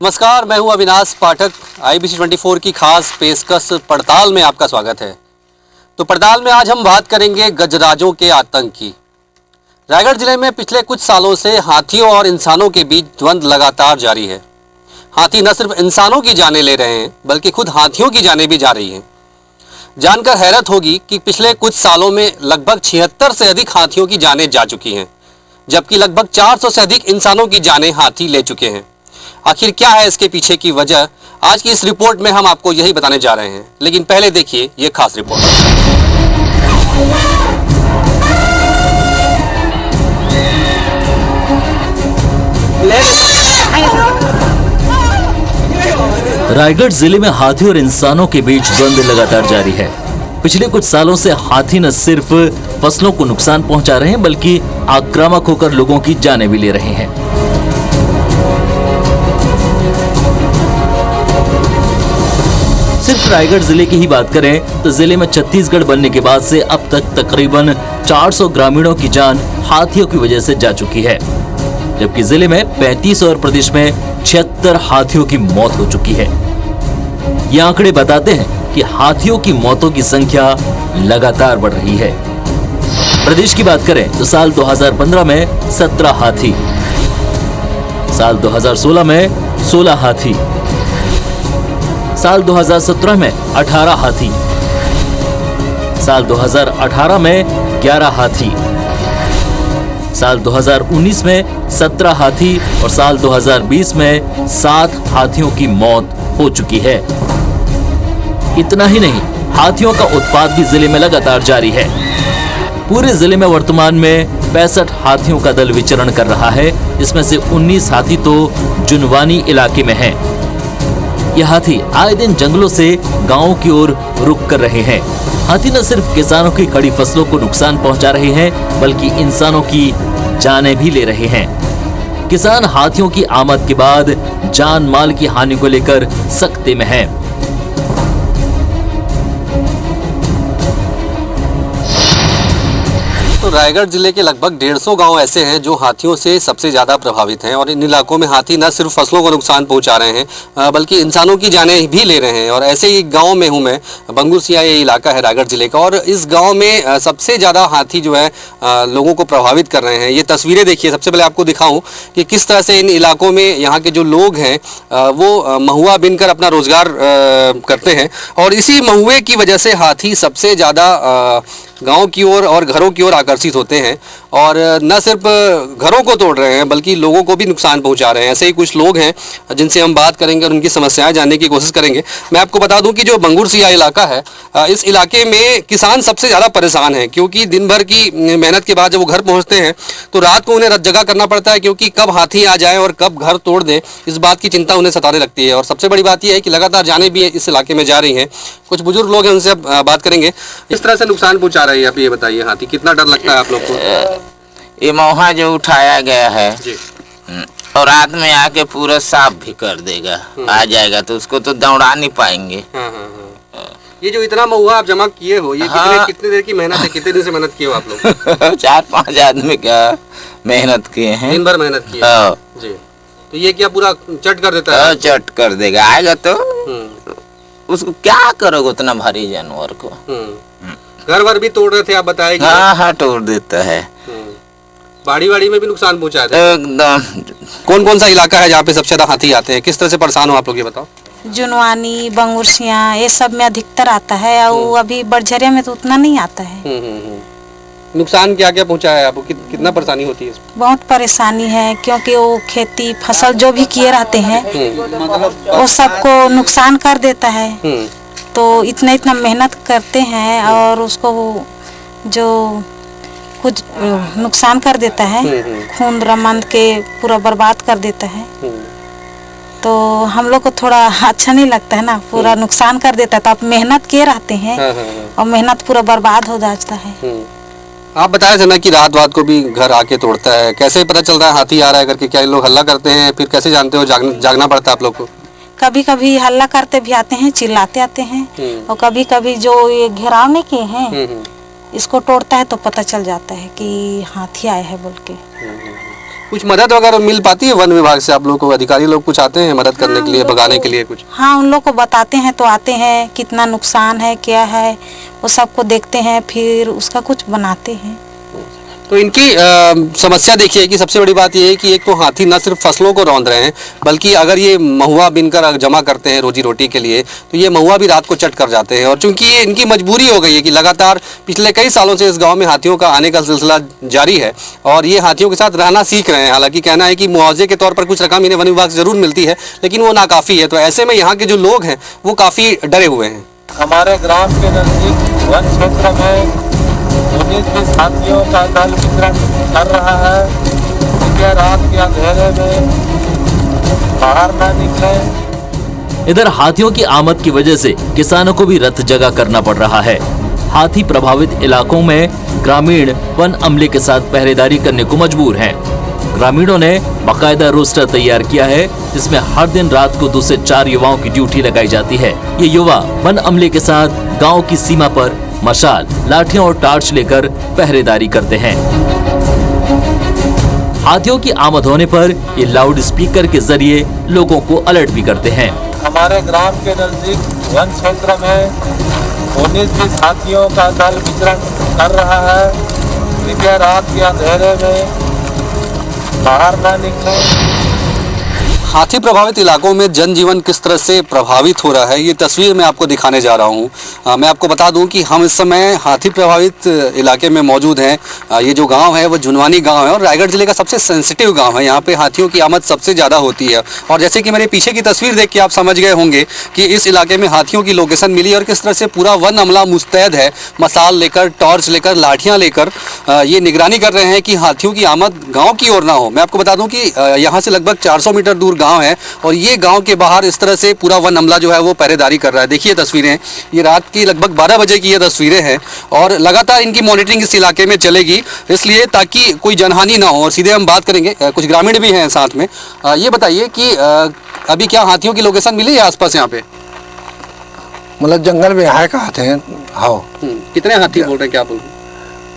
नमस्कार, मैं हूं अविनाश पाठक। IBC 24 की खास पेशकश पड़ताल में आपका स्वागत है। तो पड़ताल में आज हम बात करेंगे गजराजों के आतंक की। रायगढ़ जिले में पिछले कुछ सालों से हाथियों और इंसानों के बीच द्वंद्व लगातार जारी है। हाथी न सिर्फ इंसानों की जानें ले रहे हैं बल्कि खुद हाथियों की जानें भी जा रही हैं। जानकर हैरत होगी कि पिछले कुछ सालों में लगभग 76 से अधिक हाथियों की जानें जा चुकी हैं, जबकि लगभग 400 से अधिक इंसानों की जानें हाथी ले चुके हैं। आखिर क्या है इसके पीछे की वजह, आज की इस रिपोर्ट में हम आपको यही बताने जा रहे हैं। लेकिन पहले देखिए ये खास रिपोर्ट। रायगढ़ जिले में हाथी और इंसानों के बीच द्वंद्व लगातार जारी है। पिछले कुछ सालों से हाथी न सिर्फ फसलों को नुकसान पहुंचा रहे हैं बल्कि आक्रामक होकर लोगों की जानें भी ले रहे हैं। सिर्फ रायगढ़ जिले की ही बात करें तो जिले में छत्तीसगढ़ बनने के बाद से अब तक तकरीबन 400 ग्रामीणों की जान हाथियों की वजह से जा चुकी है, जबकि जिले में 35 और प्रदेश में 76 हाथियों की मौत हो चुकी है। ये आंकड़े बताते हैं कि हाथियों की मौतों की संख्या लगातार बढ़ रही है। प्रदेश की बात करें तो साल 2015 में 17 हाथी, साल 2016 में 16 हाथी, साल 2017 में 18 हाथी, साल 2018 में 11 हाथी, साल 2019 में 17 हाथी और साल 2020 में 7 हाथियों की मौत हो चुकी है। इतना ही नहीं, हाथियों का उत्पात भी जिले में लगातार जारी है। पूरे जिले में वर्तमान में 65 हाथियों का दल विचरण कर रहा है, जिसमें से 19 हाथी तो जुनवानी इलाके में हैं। यह हाथी आए दिन जंगलों से गांवों की ओर रुख कर रहे हैं। हाथी न सिर्फ किसानों की खड़ी फसलों को नुकसान पहुंचा रहे हैं बल्कि इंसानों की जानें भी ले रहे हैं। किसान हाथियों की आमद के बाद जान माल की हानि को लेकर सख्ते में हैं। तो रायगढ़ जिले के लगभग 150 गांव ऐसे हैं जो हाथियों से सबसे ज़्यादा प्रभावित हैं और इन इलाकों में हाथी न सिर्फ फसलों को नुकसान पहुंचा रहे हैं बल्कि इंसानों की जानें भी ले रहे हैं। और ऐसे ही गांव में हूं मैं, बंगुरसिया ये इलाका है रायगढ़ जिले का, और इस गांव में सबसे ज़्यादा हाथी जो है लोगों को प्रभावित कर रहे हैं। ये तस्वीरें देखिए। सबसे पहले आपको दिखाऊँ कि किस तरह से इन इलाकों में यहाँ के जो लोग हैं वो महुआ बिनकर अपना रोजगार करते हैं और इसी महुए की वजह से हाथी सबसे ज़्यादा गांव की ओर और घरों की ओर आकर्षित होते हैं और न सिर्फ घरों को तोड़ रहे हैं बल्कि लोगों को भी नुकसान पहुंचा रहे हैं। ऐसे ही कुछ लोग हैं जिनसे हम बात करेंगे और उनकी समस्याएं जानने की कोशिश करेंगे। मैं आपको बता दूं कि जो बंगुरसिया इलाका है, इस इलाके में किसान सबसे ज़्यादा परेशान हैं, क्योंकि दिन भर की मेहनत के बाद जब वो घर पहुँचते हैं तो रात को उन्हें जगह करना पड़ता है, क्योंकि कब हाथी आ जाए और कब घर तोड़ दे इस बात की चिंता उन्हें सताने लगती है। और सबसे बड़ी बात यह है कि लगातार जाने भी इस इलाके में जा रही हैं। कुछ बुजुर्ग लोग हैं, उनसे अब बात करेंगे। इस तरह से नुकसान पहुँचा रहे हैं, आप ये बताइए, हाथी कितना डर लगता है आप लोग को? ये मौहा जो उठाया गया है और रात में आके पूरा साफ भी कर देगा, आ जाएगा तो उसको तो दौड़ा नहीं पाएंगे। ये जो इतना महुआ आप जमा किए हो, ये कितने देर की मेहनत है? कितने दिन से मेहनत किए हो आप लोग? 4-5 आदमी क्या मेहनत किए हैं, दिन भर मेहनत की जी। तो ये क्या पूरा चट कर देता है? चट कर देगा, आएगा तो उसको क्या करोगे उतना भारी जानवर को। घर वर भी तोड़ रहे थे आप बताए? हाँ, तोड़ देता है। बाड़ी में भी नुकसान पहुंचा देता है एकदम। कौन कौन सा इलाका है जहाँ पे सबसे ज्यादा हाथी आते हैं? किस तरह से परेशान हो आप लोग, ये बताओ। जुनवानी, बंगुरसिया, ये सब में अधिकतर आता है और अभी बड़झरिया में तो उतना नहीं आता है। नुकसान क्या क्या पहुंचा है आपको? कितना परेशानी होती है? बहुत परेशानी है, क्योंकि वो खेती फसल जो भी किए रहते हैं वो सबको नुकसान कर देता है। तो इतना मेहनत करते हैं और उसको जो कुछ नुकसान कर देता है, खून रमंद के पूरा बर्बाद कर देता है। तो हम लोग को थोड़ा अच्छा नहीं लगता है ना, पूरा नुकसान कर देता है। तो आप मेहनत किए रहते हैं और मेहनत पूरा बर्बाद हो जाता है। आप बताया था ना कि रात को भी घर आके तोड़ता है, कैसे पता चल रहा है हाथी आ रहा है करके? क्या लोग हल्ला करते हैं? फिर कैसे जानते हो? जागना पड़ता है आप लोग को? कभी कभी हल्ला करते भी आते हैं, चिल्लाते आते हैं, और कभी कभी जो ये घेराव नहीं किए हैं इसको तोड़ता है तो पता चल जाता है कि हाथी आए हैं बोल के। कुछ मदद वगैरह मिल पाती है वन विभाग से आप लोग को? अधिकारी लोग कुछ आते हैं मदद करने के लिए, भगाने के लिए कुछ? हाँ, उन लोग को बताते हैं तो आते हैं, कितना नुकसान है क्या है वो सबको देखते हैं, फिर उसका कुछ बनाते हैं। तो इनकी समस्या देखिए कि सबसे बड़ी बात यह है कि एक तो हाथी न सिर्फ फसलों को रौंद रहे हैं, बल्कि अगर ये महुआ बिनकर जमा करते हैं रोजी रोटी के लिए, तो ये महुआ भी रात को चट कर जाते हैं। और चूंकि ये इनकी मजबूरी हो गई है कि लगातार पिछले कई सालों से इस गांव में हाथियों का आने का सिलसिला जारी है और ये हाथियों के साथ रहना सीख रहे हैं। हालांकि कहना है कि मुआवजे के तौर पर कुछ रकम इन्हें वन विभाग से जरूर मिलती है, लेकिन वो नाकाफ़ी है। तो ऐसे में यहाँ के जो लोग हैं वो काफ़ी डरे हुए हैं। हमारे ग्राम के नजदीक वन क्षेत्र में 19 हाथियों का दल विचरण कर रहा है। इनके रात के अंधेरे में बाहर न निकले। इधर हाथियों की आमद की वजह से किसानों को भी रत जगह करना पड़ रहा है। हाथी प्रभावित इलाकों में ग्रामीण वन अमले के साथ पहरेदारी करने को मजबूर हैं। ग्रामीणों ने बाकायदा रोस्टर तैयार किया है, जिसमें हर दिन रात को 2 से 4 युवाओं की ड्यूटी लगाई जाती है। ये युवा वन अमले के साथ गांव की सीमा पर मशाल, लाठियां और टार्च लेकर पहरेदारी करते हैं। हाथियों की आमद होने पर ये लाउड स्पीकर के जरिए लोगों को अलर्ट भी करते हैं। हमारे ग्राम के नजदीक वन क्षेत्र में 19 हाथियों का दल विचरण कर रहा है। कृपया रात के अंधेरे में बाहर न निकले। हाथी प्रभावित इलाकों में जनजीवन किस तरह से प्रभावित हो रहा है, ये तस्वीर मैं आपको दिखाने जा रहा हूँ। मैं आपको बता दूं कि हम इस समय हाथी प्रभावित इलाके में मौजूद हैं। ये जो गांव है वो झुनवानी गांव है और रायगढ़ जिले का सबसे सेंसिटिव गांव है। यहाँ पे हाथियों की आमद सबसे ज़्यादा होती है। और जैसे कि मेरे पीछे की तस्वीर देख के आप समझ गए होंगे कि इस इलाके में हाथियों की लोकेशन मिली और किस तरह से पूरा वन अमला मुस्तैद है, मसाल लेकर, टॉर्च लेकर, लाठियाँ लेकर ये निगरानी कर रहे हैं कि हाथियों की आमद गाँव की ओर ना हो। मैं आपको बता दूँ कि यहाँ से लगभग 400 मीटर दूर गांव है और ये गांव के बाहर इस तरह से पूरा वन अमला जो है वो पहरेदारी कर रहा है। देखिए तस्वीरें, ये रात की लगभग 12 बजे की ये तस्वीरें हैं और लगातार इनकी मॉनिटरिंग इस इलाके में चलेगी, इसलिए ताकि कोई जनहानि ना हो। और सीधे हम बात करेंगे, कुछ ग्रामीण भी हैं साथ में। ये बताइए कि अभी क्या हाथियों की लोकेशन मिली है आसपास यहाँ पे? मतलब जंगल में है कहते हैं। हाँ। कितने हाथी बोल रहे हैं, क्या बोल रहे हैं?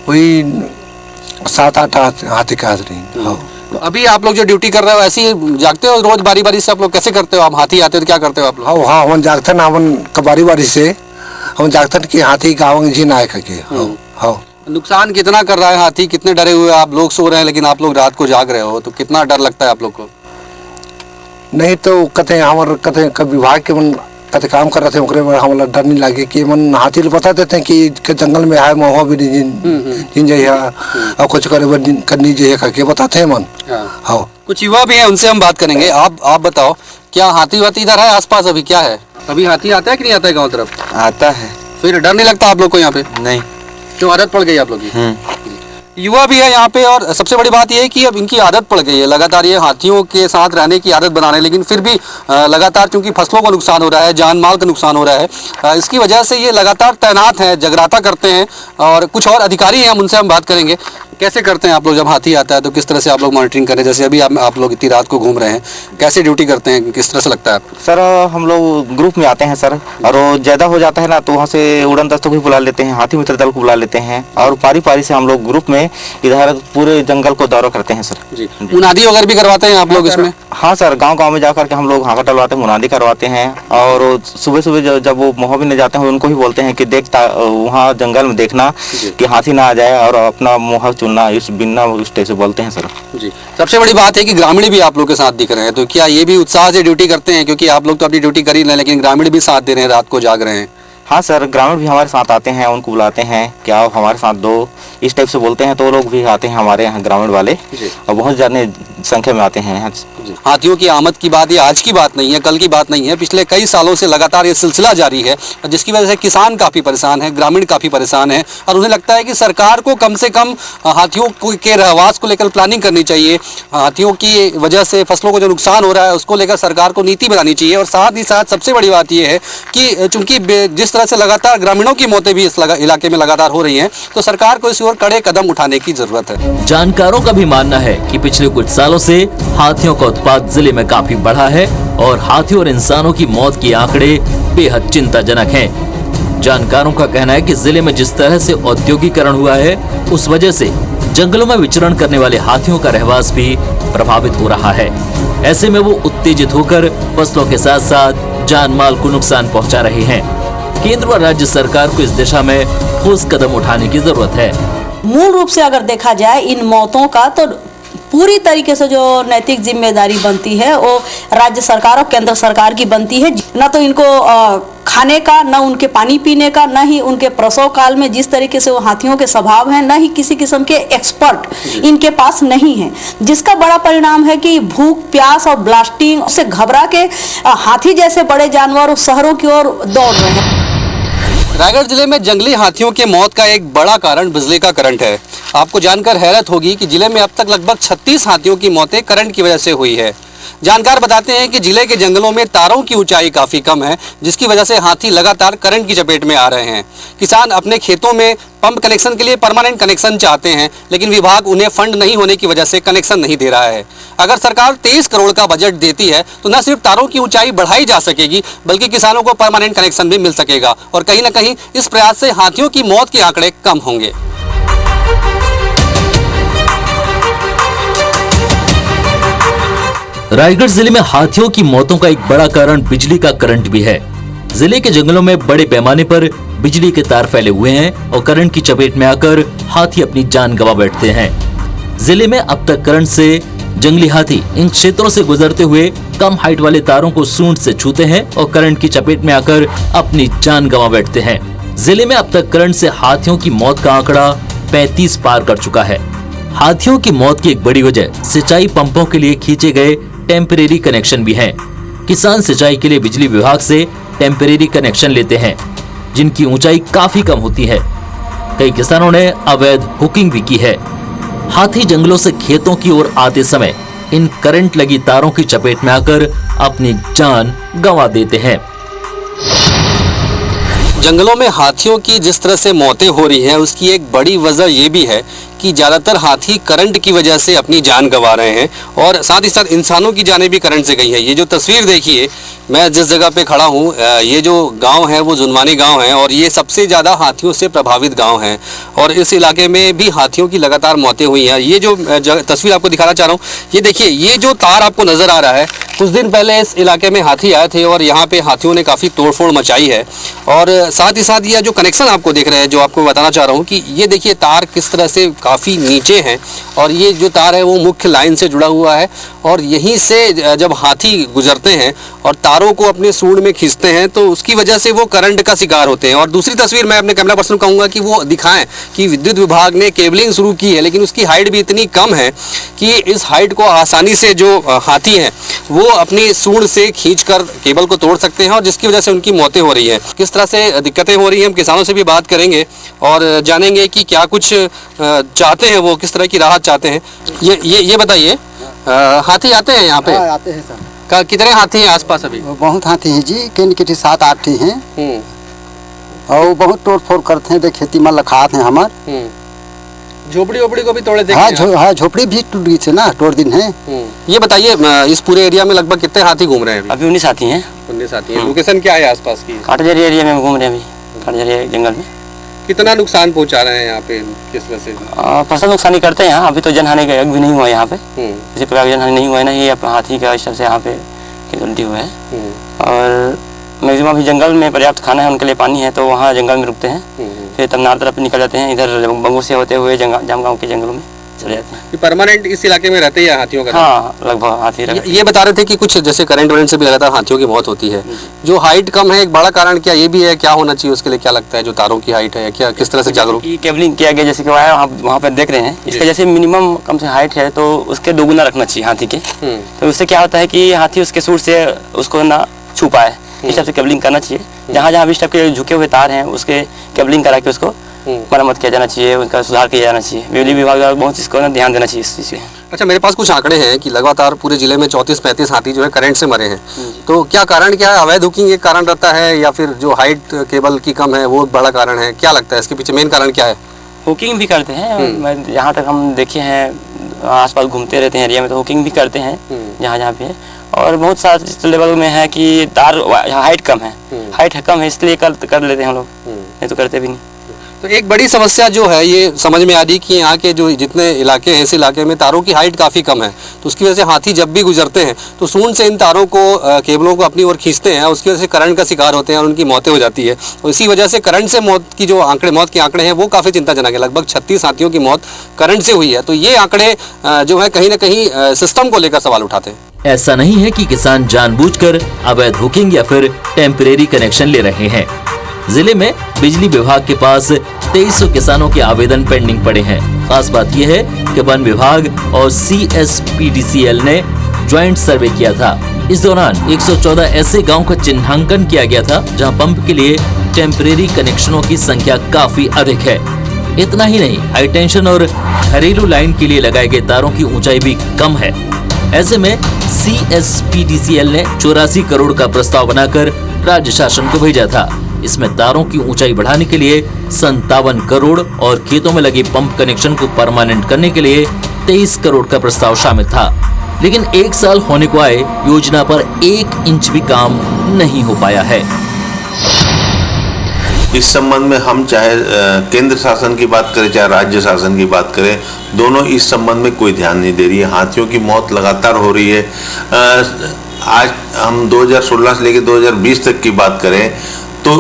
वही 7-8 हाथी का हाजिरी। हाँ। तो अभी आप लोग जो ड्यूटी कर रहे हो ऐसे ही जागते हो रोज बारी बारी से? आप लोग कैसे करते हो? आप हाथी आते हो तो क्या करते हो आप लोग? हाँ, हम जागते ना, हम बारी बारी से हम जागते कि हाथी गाँव जी ना आए करके। हाँ। नुकसान कितना कर रहा है हाथी? कितने डरे हुए आप लोग? सो रहे हैं लेकिन आप लोग रात को जाग रहे हो, तो कितना डर लगता है आप लोग को? नहीं तो कहते हमारे कहते विभाग के मन कहते काम कर रहे थे, ओकरे में हमारा डर नहीं लगे कि मन हाथी बता देते हैं कि जंगल में है महुआ भी जिन जाइए और कुछ करे करनी चाहिए करके बताते हैं मन। हाँ। कुछ युवा भी है, उनसे हम बात करेंगे। आप बताओ, क्या हाथी वाती इधर है आसपास? अभी क्या है, अभी हाथी आता है कि नहीं आता है गाँव तरफ? आता है। फिर डर नहीं लगता आप लोग को यहाँ पे? नहीं। क्यों, आदत पड़ गई आप लोग की? युवा भी है यहाँ पे और सबसे बड़ी बात यह है कि अब इनकी आदत पड़ गई है, लगातार ये हाथियों के साथ रहने की आदत बना रहे हैं। लेकिन फिर भी लगातार चूंकि फसलों का नुकसान हो रहा है, जान माल का नुकसान हो रहा है, इसकी वजह से ये लगातार तैनात हैं, जगराता करते हैं। और कुछ और अधिकारी हैं, उनसे हम बात करेंगे। कैसे करते हैं आप लोग जब हाथी आता है, तो किस तरह से आप लोग मॉनिटरिंग करें? जैसे अभी आप लोग इतनी रात को घूम रहे हैं, कैसे ड्यूटी करते हैं, किस तरह से लगता है आपको? सर हम लोग ग्रुप में आते हैं सर, और वो ज़्यादा हो जाता है ना तो वहाँ से उड़न दस्तों को भी बुला लेते हैं, हाथी मित्र दल को बुला लेते हैं और पारी पारी से हम लोग ग्रुप में इधर पूरे जंगल को दौरा करते हैं सर। जी। मुनादी वगैरह भी करवाते हैं आप लोग इसमें? हाँ सर, गाँव गाँव में जाकर के हम लोग हाँका टलवाते हैं, मुनादी करवाते हैं। और सुबह सुबह जब वो महुआ बिनने जाते हैं उनको भी बोलते हैं कि वहाँ जंगल में देखना कि हाथी ना आ जाए और अपना मुँह चुनना, इस बिनना उस से बोलते हैं सर। जी। सबसे बड़ी बात है कि ग्रामीण भी आप लोग के साथ दिख रहे हैं, तो क्या ये भी उत्साह से ड्यूटी करते हैं? क्योंकि आप लोग तो अपनी ड्यूटी कर ही रहे हैं, लेकिन ग्रामीण भी साथ दे रहे हैं, रात को जाग रहे हैं। हाँ सर, ग्रामीण भी हमारे साथ आते हैं, उनको बुलाते हैं कि आओ हमारे साथ दो, इस टाइप से बोलते हैं, तो वो लोग भी आते हैं हमारे यहाँ ग्रामीण वाले, और बहुत ज़्यादा संख्या में आते हैं। हाथियों की आमद की बात ये आज की बात नहीं है, कल की बात नहीं है, पिछले कई सालों से लगातार ये सिलसिला जारी है, जिसकी वजह से किसान काफ़ी परेशान है, ग्रामीण काफ़ी परेशान है। और उन्हें लगता है कि सरकार को कम से कम हाथियों के रहवास को लेकर प्लानिंग करनी चाहिए। हाथियों की वजह से फसलों को जो नुकसान हो रहा है उसको लेकर सरकार को नीति बनानी चाहिए। और साथ ही साथ सबसे बड़ी बात यह है कि चूंकि जिस तरह से लगातार ग्रामीणों की मौतें भी इस इलाके में लगातार हो रही हैं, तो सरकार को इस ओर कड़े कदम उठाने की जरूरत है। जानकारों का भी मानना है कि पिछले कुछ सालों से हाथियों का उत्पात जिले में काफी बढ़ा है और हाथियों और इंसानों की मौत के आंकड़े बेहद चिंताजनक हैं। जानकारों का कहना है कि जिले में जिस तरह से औद्योगिकरण हुआ है, उस वजह से जंगलों में विचरण करने वाले हाथियों का रहवास भी प्रभावित हो रहा है। ऐसे में वो उत्तेजित होकर फसलों के साथ साथ जान माल को नुकसान पहुंचा रहे हैं। केंद्र व राज्य सरकार को इस दिशा में ठोस कदम उठाने की जरूरत है। मूल रूप से अगर देखा जाए इन मौतों का, तो पूरी तरीके से जो नैतिक जिम्मेदारी बनती है वो राज्य सरकार और केंद्र सरकार की बनती है। न तो इनको खाने का, न उनके पानी पीने का, न ही उनके प्रसव काल में जिस तरीके से वो हाथियों के स्वभाव हैं, न ही किसी किस्म के एक्सपर्ट इनके पास नहीं है, जिसका बड़ा परिणाम है कि भूख, प्यास और ब्लास्टिंग से घबरा के हाथी जैसे बड़े जानवर शहरों की ओर दौड़ रहे हैं। रायगढ़ जिले में जंगली हाथियों के मौत का एक बड़ा कारण बिजली का करंट है। आपको जानकर हैरत होगी कि जिले में अब तक लगभग 36 हाथियों की मौतें करंट की वजह से हुई है। जानकार बताते हैं कि जिले के जंगलों में तारों की ऊंचाई काफी कम है, जिसकी वजह से हाथी लगातार करंट की चपेट में आ रहे हैं। किसान अपने खेतों में पंप कनेक्शन के लिए परमानेंट कनेक्शन चाहते हैं, लेकिन विभाग उन्हें फंड नहीं होने की वजह से कनेक्शन नहीं दे रहा है। अगर सरकार 23 करोड़ का बजट देती है तो न सिर्फ तारों की ऊंचाई बढ़ाई जा सकेगी, बल्कि किसानों को परमानेंट कनेक्शन भी मिल सकेगा और कहीं न कहीं इस प्रयास से हाथियों की मौत के आंकड़े कम होंगे। रायगढ़ जिले में हाथियों की मौतों का एक बड़ा कारण बिजली का करंट भी है। जिले के जंगलों में बड़े पैमाने पर बिजली के तार फैले हुए हैं और करंट की चपेट में आकर हाथी अपनी जान गंवा बैठते हैं। जिले में अब तक करंट से जंगली हाथी इन क्षेत्रों से गुजरते हुए कम हाइट वाले तारों को सूंड से छूते हैं और करंट की चपेट में आकर अपनी जान गंवा बैठते हैं। जिले में अब तक करंट से हाथियों की मौत का आंकड़ा 35 पार कर चुका है। हाथियों की मौत की एक बड़ी वजह सिंचाई पंपों के लिए खींचे गए टेम्परेरी कनेक्शन भी हैं। किसान सिंचाई के लिए बिजली विभाग से टेम्परेरी कनेक्शन लेते हैं, जिनकी ऊंचाई काफी कम होती है। कई किसानों ने अवैध हुकिंग भी की है। हाथी जंगलों से खेतों की ओर आते समय इन करंट लगी तारों की चपेट में आकर अपनी जान गंवा देते हैं। जंगलों में हाथियों की जिस तरह से मौतें हो रही हैं, उसकी एक बड़ी वजह ये भी है कि ज़्यादातर हाथी करंट की वजह से अपनी जान गंवा रहे हैं और साथ ही साथ इंसानों की जानें भी करंट से गई हैं। ये जो तस्वीर देखिए, मैं जिस जगह पे खड़ा हूँ, ये जो गांव है वो जुनवानी गांव है और ये सबसे ज़्यादा हाथियों से प्रभावित गांव है और इस इलाके में भी हाथियों की लगातार मौतें हुई हैं। ये जो तस्वीर आपको दिखाना चाह रहा हूँ, ये देखिए, ये जो तार आपको नज़र आ रहा है, कुछ दिन पहले इस इलाके में हाथी आए थे और यहाँ पे हाथियों ने काफ़ी तोड़फोड़ मचाई है। और साथ ही साथ ये जो कनेक्शन आपको देख रहे हैं, जो आपको बताना चाह रहा हूँ कि ये देखिए तार किस तरह से काफ़ी नीचे हैं और ये जो तार है वो मुख्य लाइन से जुड़ा हुआ है और यहीं से जब हाथी गुजरते हैं और तारों को अपने सूंड में खींचते हैं तो उसकी वजह से वो करंट का शिकार होते हैं। और दूसरी तस्वीर मैं अपने कैमरा पर्सन को कहूँगा कि वो दिखाएं कि विद्युत विभाग ने केबलिंग शुरू की है, लेकिन उसकी हाइट भी इतनी कम है कि इस हाइट को आसानी से जो हाथी हैं वो अपनी सूंड से खींचकर केबल को तोड़ सकते हैं और जिसकी वजह से उनकी मौतें हो रही हैं। किस तरह से दिक्कतें हो रही हैं, हम किसानों से भी बात करेंगे और जानेंगे कि क्या कुछ चाहते हैं, वो किस तरह की राहत चाहते हैं। ये बताइए, हाथी आते हैं यहाँ पे? आते हैं सर। कितने हाथी हैं आसपास अभी? बहुत हाथी हैं जी, किन 7-8 हैं और बहुत तोड़ फोड़ करते हैं। खेती में लखात हैं हमारे। झोपड़ी ओपड़ी को भी तोड़े थे? हाँ, झोपड़ी भी टूट गई थी ना, तोड़ दिन है। ये बताइए, इस पूरे एरिया में लगभग कितने हाथी घूम रहे हैं? अभी 19 हाथी हैं। 19 हाथी हैं। लोकेशन क्या है आसपास की? काटजरी एरिया में घूम रहे हैं अभी, काटजरी जंगल में। कितना नुकसान पहुंचा रहे हैं यहाँ पे, किस वजह से? फसल नुकसानी करते हैं यहाँ। अभी तो जनहानि का भी नहीं हुआ यहाँ पे, किसी प्रकार की जनहानि नहीं हुआ है ना। ये हाथी का इस तरह से यहाँ पे कैजुअल्टी हुआ है। और मैक्सिमम अभी जंगल में पर्याप्त खाना है, उनके लिए पानी है, तो वहाँ जंगल में रुकते हैं, फिर तमनार तरफ निकल जाते हैं, इधर बंगूर से होते हुए जामगांव के जंगलों में चले जाते हैं। परमानेंट इस इलाके में रहते हैं हाथियों का? हाँ, लगभग हाथी रहते हैं। ये बता रहे थे कि कुछ जैसे करंट वरेंट से भी लगातार हाथियों की मौत होती है। जो हाइट कम है, एक बड़ा कारण क्या ये भी है? क्या होना चाहिए उसके लिए, क्या लगता है? जो तारों की हाइट है, क्या किस तरह से जागरूक केबलिंग किया गया, जैसे कि वहाँ पर देख रहे हैं, इसका जैसे मिनिमम कम से हाइट है तो उसके दोगुना रखना चाहिए हाथी के। तो उससे क्या होता है कि हाथी उसके सूंड से उसको ना छू पाए, इस टाइप से केबलिंग करना चाहिए। जहाँ जहाँ भी इस टाइप के झुके हुए तार हैं उसके केबलिंग करा के उसको मरम्मत किया जाना चाहिए, उनका सुधार किया जाना चाहिए। बिजली विभाग द्वारा बहुत इसको ध्यान देना चाहिए इस चीज़ पे। अच्छा, मेरे पास कुछ आंकड़े हैं कि लगातार पूरे जिले में 34-35 हाथी जो है करंट से मरे हैं। तो क्या कारण क्या है? अवैध हुकिंग एक कारण रहता है या फिर जो हाइट केबल की कम है वो बड़ा कारण है? क्या लगता है इसके पीछे मेन कारण क्या है? हुकिंग भी करते हैं, जहाँ तक हम देखे हैं आसपास घूमते रहते हैं एरिया में, तो हुकिंग भी करते हैं जहाँ जहाँ पे। और बहुत सारे लेवल में है कि तार हाइट कम है, हाइट कम है इसलिए कर लेते हैं हम लोग, नहीं तो करते भी नहीं। तो एक बड़ी समस्या जो है ये समझ में आ रही कि यहाँ के जो जितने इलाके हैं, इस इलाके में तारों की हाइट काफ़ी कम है, तो उसकी वजह से हाथी जब भी गुजरते हैं तो सूंड से इन तारों को केबलों को अपनी ओर खींचते हैं, उसकी वजह से करंट का शिकार होते हैं और उनकी मौतें हो जाती है। और इसी वजह से करंट से मौत के आंकड़े हैं वो काफ़ी चिंताजनक है। लगभग 36 हाथियों की मौत करंट से हुई है। तो ये आंकड़े जो है कहीं ना कहीं सिस्टम को लेकर सवाल उठाते हैं। ऐसा नहीं है कि किसान जानबूझकर अवैध हुकिंग या फिर टेम्परेरी कनेक्शन ले रहे हैं। जिले में बिजली विभाग के पास 2300 किसानों के आवेदन पेंडिंग पड़े हैं। खास बात यह है कि वन विभाग और CSPDCL ने ज्वाइंट सर्वे किया था। इस दौरान 114 ऐसे गांव का चिन्हांकन किया गया था जहां पंप के लिए टेम्परेरी कनेक्शनों की संख्या काफी अधिक है। इतना ही नहीं, हाई टेंशन और घरेलू लाइन के लिए लगाए गए तारों की ऊंचाई भी कम है। ऐसे में CSPDCL ने 84 करोड़ का प्रस्ताव बनाकर राज्य शासन को भेजा था। इसमें तारों की ऊंचाई बढ़ाने के लिए 57 करोड़ और खेतों में लगे पंप कनेक्शन को परमानेंट करने के लिए 23 करोड़ का प्रस्ताव शामिल था। लेकिन 1 साल होने को आए योजना पर 1 इंच भी काम नहीं हो पाया है। इस संबंध में हम चाहे केंद्र शासन की बात करें चाहे राज्य शासन की बात करें, दोनों इस संबंध में कोई ध्यान नहीं दे रही है। हाथियों की मौत लगातार हो रही है। आज हम 2016 से लेकर 2020 तक की बात करें तो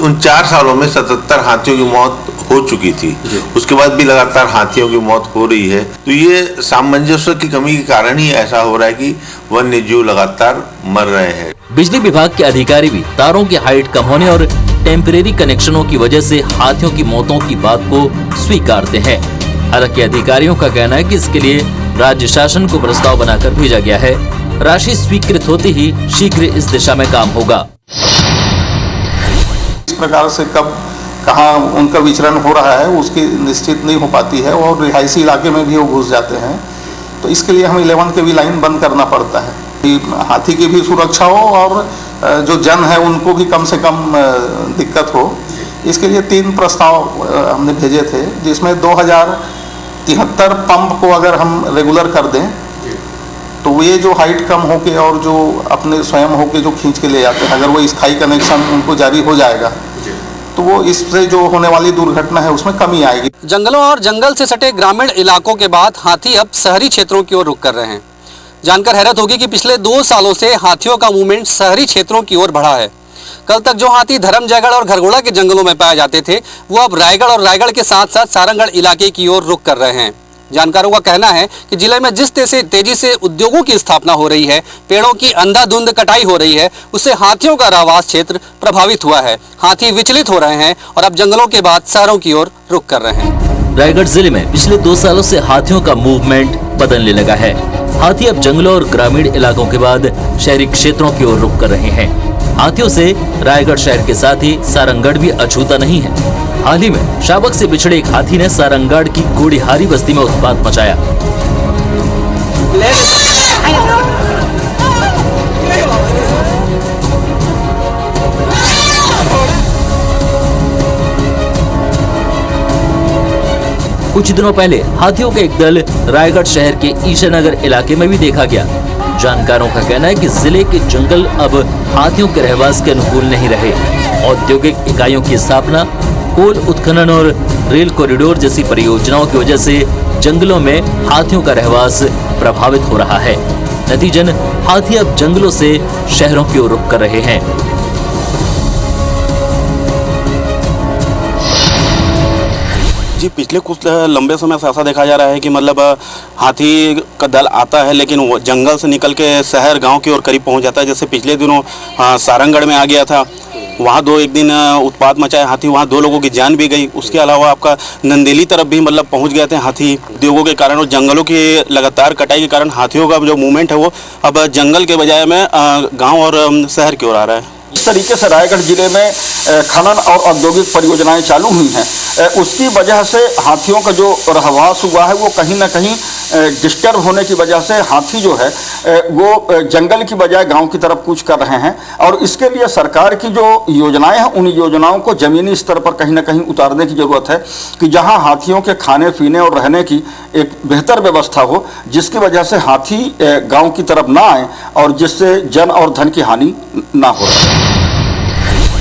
उन 4 सालों में 77 हाथियों की मौत हो चुकी थी। उसके बाद भी लगातार हाथियों की मौत हो रही है। तो ये सामंजस्य की कमी के कारण ही ऐसा हो रहा है कि वन्य जीव लगातार मर रहे हैं। बिजली विभाग के अधिकारी भी तारों की हाइट कम होने और टेम्परेरी कनेक्शनों की वजह से हाथियों की मौतों की बात को स्वीकारते हैं। हालांकि अधिकारियों का कहना है कि इसके लिए राज्य शासन को प्रस्ताव बनाकर भेजा गया है। राशि स्वीकृत होते ही शीघ्र इस दिशा में काम होगा। इस प्रकार से कब कहाँ उनका विचरण हो रहा है उसकी निश्चित नहीं हो पाती है और रिहायशी इलाके में भी वो घुस जाते हैं। तो इसके लिए हम 11 के भी लाइन बंद करना पड़ता है कि हाथी की भी सुरक्षा हो और जो जन है उनको भी कम से कम दिक्कत हो। इसके लिए 3 प्रस्ताव हमने भेजे थे, जिसमें 2073 पंप को अगर हम रेगुलर कर दें तो ये जो हाइट कम होके और जो अपने स्वयं होके जो खींच के ले जाते हैं, अगर वो स्थायी कनेक्शन उनको जारी हो जाएगा तो वो इससे जो होने वाली दुर्घटना है उसमें कमी आएगी। जंगलों और जंगल से सटे ग्रामीण इलाकों के बाद हाथी अब शहरी क्षेत्रों की ओर रुख कर रहे हैं। जानकर हैरत होगी कि पिछले 2 सालों से हाथियों का मूवमेंट शहरी क्षेत्रों की ओर बढ़ा है। कल तक जो हाथी धर्मजयगढ़ और खरगोड़ा के जंगलों में पाए जाते थे वो अब रायगढ़ और रायगढ़ के साथ साथ सारंगढ़ इलाके की ओर रुख कर रहे हैं। जानकारों का कहना है कि जिले में जिस तेजी से उद्योगों की स्थापना हो रही है, पेड़ों की अंधाधुंध कटाई हो रही है, उससे हाथियों का रहवास क्षेत्र प्रभावित हुआ है। हाथी विचलित हो रहे हैं और अब जंगलों के बाद शहरों की ओर रुख कर रहे हैं। रायगढ़ जिले में पिछले 2 सालों से हाथियों का मूवमेंट बदलने लगा है। हाथी अब जंगलों और ग्रामीण इलाकों के बाद शहरी क्षेत्रों की ओर रुख कर रहे हैं। हाथियों से रायगढ़ शहर के साथ ही सारंगढ़ भी अछूता नहीं है। हाल ही में शावक से बिछड़े एक हाथी ने सारंगढ़ की गोड़ीहारी बस्ती में उत्पात मचाया। कुछ दिनों पहले हाथियों का एक दल रायगढ़ शहर के ईशानगर इलाके में भी देखा गया। जानकारों का कहना है कि जिले के जंगल अब हाथियों के रहवास के अनुकूल नहीं रहे। औद्योगिक इकाइयों की स्थापना, कोल उत्खनन और रेल कॉरिडोर जैसी परियोजनाओं की वजह से जंगलों में हाथियों का रहवास प्रभावित हो रहा है। नतीजन हाथी अब जंगलों से शहरों की ओर रुख कर रहे हैं। जी, पिछले कुछ लंबे समय से ऐसा देखा जा रहा है कि मतलब हाथी का दल आता है लेकिन वो जंगल से निकल के शहर गांव की ओर करीब पहुंच जाता है। जैसे पिछले दिनों सारंगढ़ में आ गया था, वहाँ एक दिन उत्पात मचाया हाथी, वहाँ 2 लोगों की जान भी गई। उसके अलावा आपका नंदेली तरफ भी मतलब पहुँच गए थे हाथी। उद्योगों के कारण और जंगलों की लगातार कटाई के कारण हाथियों का जो मूवमेंट है वो अब जंगल के बजाय में गाँव और शहर की ओर आ रहा है। इस तरीके से रायगढ़ जिले में खनन और औद्योगिक परियोजनाएं चालू हुई हैं, उसकी वजह से हाथियों का जो रहवास हुआ है वो कहीं ना कहीं डिस्टर्ब होने की वजह से हाथी जो है वो जंगल की बजाय गांव की तरफ कूच कर रहे हैं। और इसके लिए सरकार की जो योजनाएं हैं उन योजनाओं को ज़मीनी स्तर पर कहीं ना कहीं उतारने की ज़रूरत है कि जहां हाथियों के खाने पीने और रहने की एक बेहतर व्यवस्था हो, जिसकी वजह से हाथी गाँव की तरफ ना आए और जिससे जन और धन की हानि ना हो।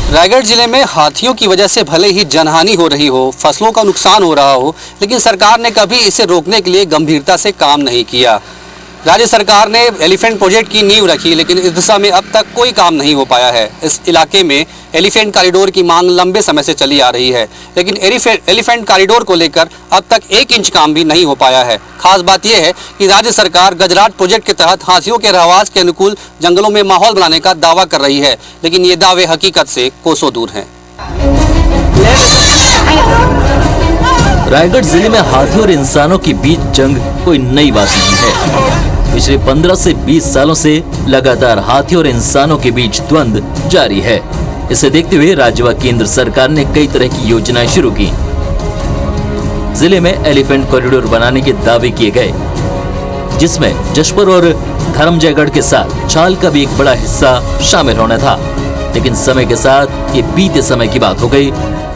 रायगढ़ जिले में हाथियों की वजह से भले ही जनहानि हो रही हो, फसलों का नुकसान हो रहा हो, लेकिन सरकार ने कभी इसे रोकने के लिए गंभीरता से काम नहीं किया। राज्य सरकार ने एलिफेंट प्रोजेक्ट की नींव रखी, लेकिन इस दिशा में अब तक कोई काम नहीं हो पाया है। इस इलाके में एलिफेंट कॉरिडोर की मांग लंबे समय से चली आ रही है, लेकिन एलिफेंट कॉरिडोर को लेकर अब तक 1 इंच काम भी नहीं हो पाया है। खास बात यह है कि राज्य सरकार गजराट प्रोजेक्ट के तहत हाथियों के रहवास के अनुकूल जंगलों में माहौल बनाने का दावा कर रही है, लेकिन ये दावे हकीकत से कोसों दूर हैं। रायगढ़ जिले में हाथियों और इंसानों के बीच जंग कोई नई बात नहीं है। पिछले 15 से 20 सालों से लगातार हाथियों और इंसानों के बीच द्वंद्व जारी है। इसे देखते हुए राज्य व केंद्र सरकार ने कई तरह की योजनाएं शुरू की। जिले में एलिफेंट कॉरिडोर बनाने के दावे किए गए, जिसमें जशपुर और धर्मजयगढ़ के साथ छाल का भी एक बड़ा हिस्सा शामिल होना था। लेकिन समय के साथ ये बीते समय की बात हो गई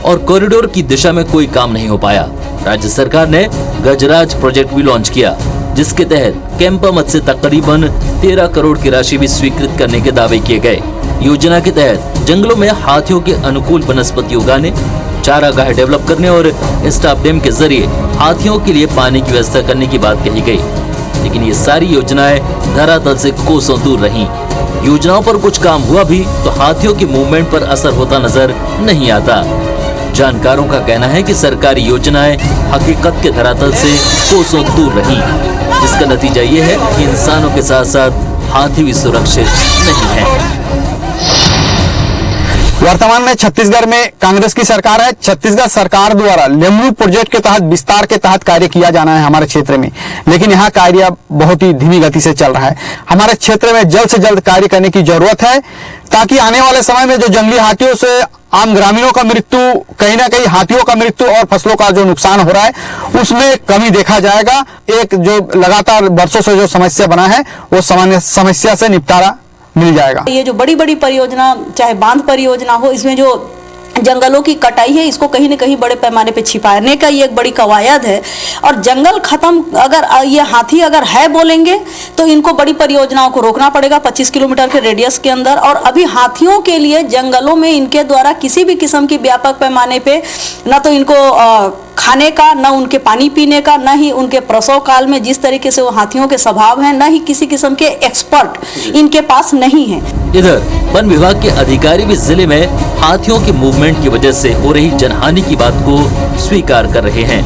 और कॉरिडोर की दिशा में कोई काम नहीं हो पाया। राज्य सरकार ने गजराज प्रोजेक्ट भी लॉन्च किया, जिसके तहत कैंपा मद से तकरीबन 13 करोड़ की राशि भी स्वीकृत करने के दावे किए गए। योजना के तहत जंगलों में हाथियों के अनुकूल वनस्पति उगाने, चारागाह डेवलप करने और स्टाफ डैम के जरिए हाथियों के लिए पानी की व्यवस्था करने की बात कही गई। लेकिन ये सारी योजनाएं धरातल से कोसों दूर रहीं। योजनाओं पर कुछ काम हुआ भी तो हाथियों के मूवमेंट पर असर होता नजर नहीं आता। जानकारों का कहना है कि सरकारी योजनाएं हकीकत के धरातल से कोसों दूर रहीं, जिसका नतीजा ये है कि इंसानों के साथ साथ हाथी भी सुरक्षित नहीं है। वर्तमान में छत्तीसगढ़ में कांग्रेस की सरकार है। छत्तीसगढ़ सरकार द्वारा लेमरू प्रोजेक्ट के तहत विस्तार के तहत कार्य किया जाना है हमारे क्षेत्र में, लेकिन यहाँ कार्य बहुत ही धीमी गति से चल रहा है। हमारे क्षेत्र में जल्द से जल्द कार्य करने की जरूरत है, ताकि आने वाले समय में जो जंगली हाथियों से आम ग्रामीणों का मृत्यु, कहीं ना कहीं हाथियों का मृत्यु और फसलों का जो नुकसान हो रहा है उसमें कमी देखा जाएगा। एक जो लगातार वर्षों से जो समस्या बना है वो समस्या से निपटारा मिल जाएगा। ये जो बड़ी बड़ी परियोजना, चाहे बांध परियोजना हो, इसमें जो जंगलों की कटाई है, इसको कहीं न कहीं बड़े पैमाने पे छिपाने का ये एक बड़ी कवायद है। और जंगल खत्म, अगर ये हाथी अगर है बोलेंगे तो इनको बड़ी परियोजनाओं को रोकना पड़ेगा 25 किलोमीटर के रेडियस के अंदर। और अभी हाथियों के लिए जंगलों में इनके द्वारा किसी भी किस्म की व्यापक पैमाने पे न तो इनको खाने का, न उनके पानी पीने का, न ही उनके प्रसव काल में जिस तरीके से वो हाथियों के स्वभाव हैं, न ही किसी किस्म के एक्सपर्ट इनके पास नहीं है। इधर वन विभाग के अधिकारी भी जिले में हाथियों के मूवमेंट की वजह से हो रही जनहानि की बात को स्वीकार कर रहे हैं।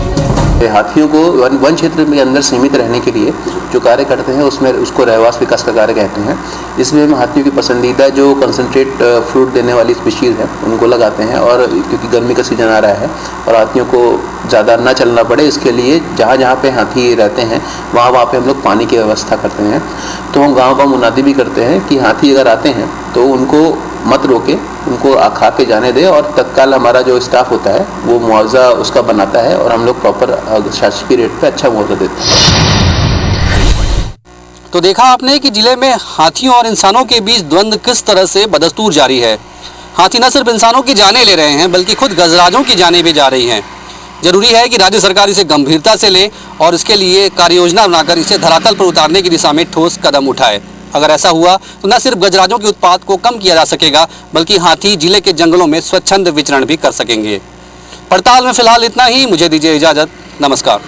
हाथियों को वन क्षेत्र में अंदर सीमित रहने के लिए जो कार्य करते हैं उसमें उसको रहवास विकास का कार्य कहते हैं। इसमें हम हाथियों की पसंदीदा जो कंसंट्रेट फ्रूट देने वाली स्पीशीज़ हैं उनको लगाते हैं, और क्योंकि गर्मी का सीजन आ रहा है और हाथियों को ज़्यादा ना चलना पड़े, इसके लिए जहाँ जहाँ पे हाथी रहते हैं वहाँ पे हम लोग पानी की व्यवस्था करते हैं। तो हम गाँव का मुनादी भी करते हैं कि हाथी अगर आते हैं तो उनको मत रोके, उनको खा के जाने दे, और तत्काल हमारा जो स्टाफ होता है वो मुआवजा उसका बनाता है और हम लोग प्रॉपर शासकीय रेट पे अच्छा मुआवजा देते हैं। तो देखा आपने कि जिले में हाथियों और इंसानों के बीच द्वंद्व किस तरह से बदस्तूर जारी है। हाथी न सिर्फ इंसानों की जानें ले रहे हैं बल्कि खुद गजराजों की जानें भी जा रही हैं। जरूरी है कि राज्य सरकार इसे गंभीरता से ले और इसके लिए कार्य योजना बनाकर इसे धरातल पर उतारने की दिशा में ठोस कदम उठाए। अगर ऐसा हुआ तो न सिर्फ गजराजों के उत्पात को कम किया जा सकेगा बल्कि हाथी जिले के जंगलों में स्वच्छंद विचरण भी कर सकेंगे। पड़ताल में फिलहाल इतना ही। मुझे दीजिए इजाजत। नमस्कार।